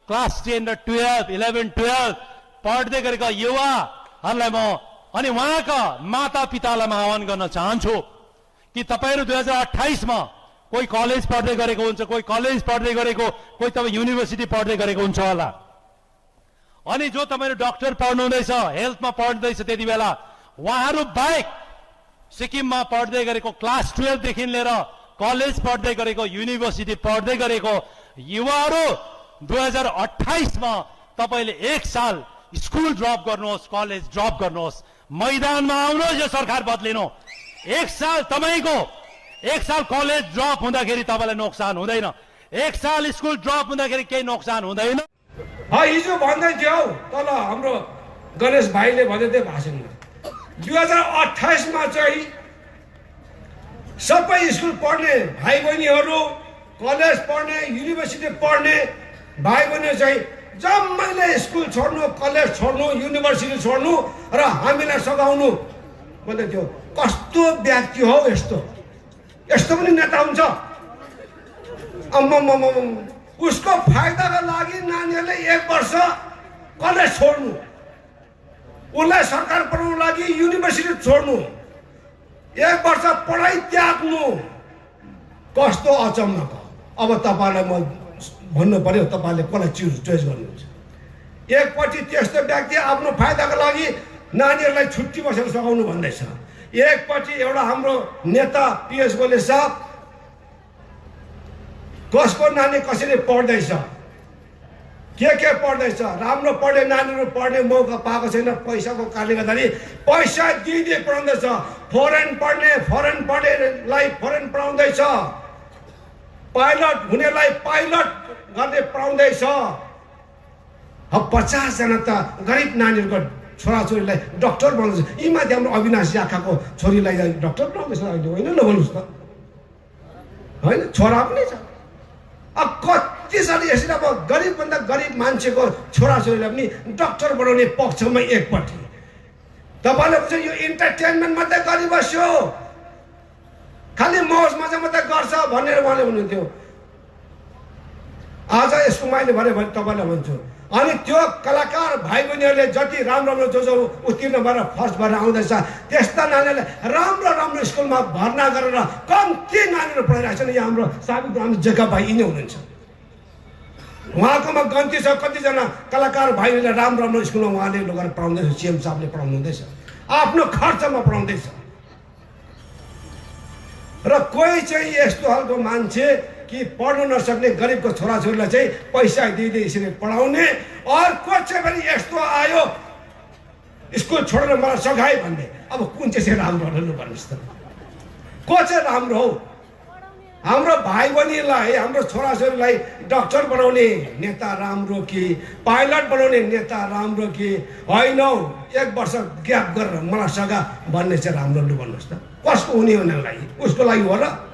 Class 10 र 12 11 12 पढ्दै गरेका युवाहरूलाई म अनि उहाँका माता पितालाई म आह्वान गर्न चाहन्छु कि तपाईहरु 2028 मा कोही कलेज पढ्दै गरेको हुन्छ, कोही कलेज पढ्दै गरेको, कोही तपाईं युनिभर्सिटी पढ्दै गरेको हुन्छ होला। अनि जो तपाईहरु डाक्टर पढ्नु हुँदैछ, हेल्थमा पढ्दैछ, त्यति बेला उहाँहरु बाहेक सिक्किममा पढ्दै गरेको क्लास 12 देखि लिएर कलेज पढ्दै गरेको, युनिभर्सिटी पढ्दै गरेको युवाहरु 2028 मा तपाईले 1 साल स्कुल ड्रप गर्नुहोस्, कलेज ड्रप गर्नुहोस्, मैदानमा आउनुहोस्, यो सरकार बदलिनु। 1 साल तपाईको 1 साल कलेज ड्रप हुँदाखेरि तपाईलाई नोक्सान हुँदैन, 1 साल स्कुल ड्रप हुँदाखेरि केही नोक्सान हुँदैन। हिजो भन्दै थियो तल हाम्रो गणेश भाइले भन्दै थियो भाषणमा 2028 मा चाहिँ सबै स्कुल पढ्ने भाइ बहिनीहरू, कलेज पढ्ने, युनिभर्सिटी पढ्ने भाइ बहिनी चाहिँ जम्मैले स्कुल छोड्नु, कलेज छोड्नु, युनिभर्सिटी छोड्नु र हामीलाई सघाउनु भन्दै थियो। कस्तो व्यक्ति हो यस्तो? यस्तो पनि नेता हुन्छ? अम्मम उसको फाइदाका लागि नानीहरूले 1 वर्ष कलेज छोड्नु, उसलाई सरकार पढाउनु लागि युनिभर्सिटी छोड्नु, 1 वर्ष पढाइ त्याग्नु, कस्तो अचम्मको। अब तपाईलाई म भन्नु पर्यो, तपाईले कसलाई चोइस गर्नुहुन्छ? एकपट्टि त्यस्तो व्यक्ति आफ्नो फाइदाको लागि नानीहरूलाई छुट्टी बसेर सघाउनु भन्दैछ, एकपट्टि एउटा हाम्रो नेता पीएस गोले साहब कसको नानी कसरी पढ्दैछ, के पढ्दैछ, राम्रो पढ्ने नानीहरू पढ्ने मौका पाएको छैन पैसाको कारणले गर्दाखेरि पैसा दिँदै पढाउँदैछ। फरेन पढ्नेलाई फरेन पढाउँदैछ, पाइलट हुनेलाई पाइलट गर्ने पढाउँदैछ। अब 50 जना त गरिब नानीहरूको छोराछोरीलाई डाक्टर बनाउँदैछ। यी माथि हाम्रो अविनाश याखाको छोरीलाई डाक्टर बनाउँदैछ होइन, नभन्नुहोस् त, होइन छोरा पनि छ। अब कति साल यसरी अब गरिबभन्दा गरिब मान्छेको छोराछोरीलाई पनि डाक्टर बनाउने पक्षमा एकपट्टि तपाईँले भन्छ यो इन्टरटेनमेन्ट मात्रै गरिबस्यो, खालि मौज मजा मात्रै गर्छ भनेर उहाँले भन्नुहुन्थ्यो। आज यसको मैले भने तपाईँलाई भन्छु। अनि त्यो कलाकार भाइ बहिनीहरूले जति राम्रो जो उत्तीर्ण भएर फर्स्ट भएर आउँदैछ त्यस्ता नानीहरूलाई राम्रो स्कुलमा भर्ना गरेर कम्ती नानीहरू पढाइरहेको छ। यहाँ हाम्रो साबिक हाम्रो जेकब भाइ यिनै हुनुहुन्छ, उहाँकोमा गन्ती छ कतिजना कलाकार भाइहरूले राम्रो स्कुलमा उहाँले लगेर पढाउँदैछ, सिएम साहबले पढाउनु हुँदैछ, आफ्नो खर्चमा पढाउँदैछ। र कोही चाहिँ यस्तो खालको मान्छे कि पढ्नु नसक्ने गरिबको छोराछोरीलाई चाहिँ पैसा दिँदै यसरी पढाउने, अर्को चाहिँ फेरि यस्तो आयो स्कुल छोडेर मलाई सघाए भन्ने। अब कुन चाहिँ राम्रो हो भन्नुहोस् त? को चाहिँ राम्रो हो? हाम्रो भाइ बहिनीलाई, हाम्रो छोराछोरीलाई डाक्टर बनाउने नेता राम्रो कि पाइलट बनाउने नेता राम्रो कि होइन 1 वर्ष ग्याप गरेर मलाई सघा भन्ने चाहिँ राम्रो लु भन्नुहोस् त? कसको हुने हो उनीहरूलाई? उसको लागि हो र?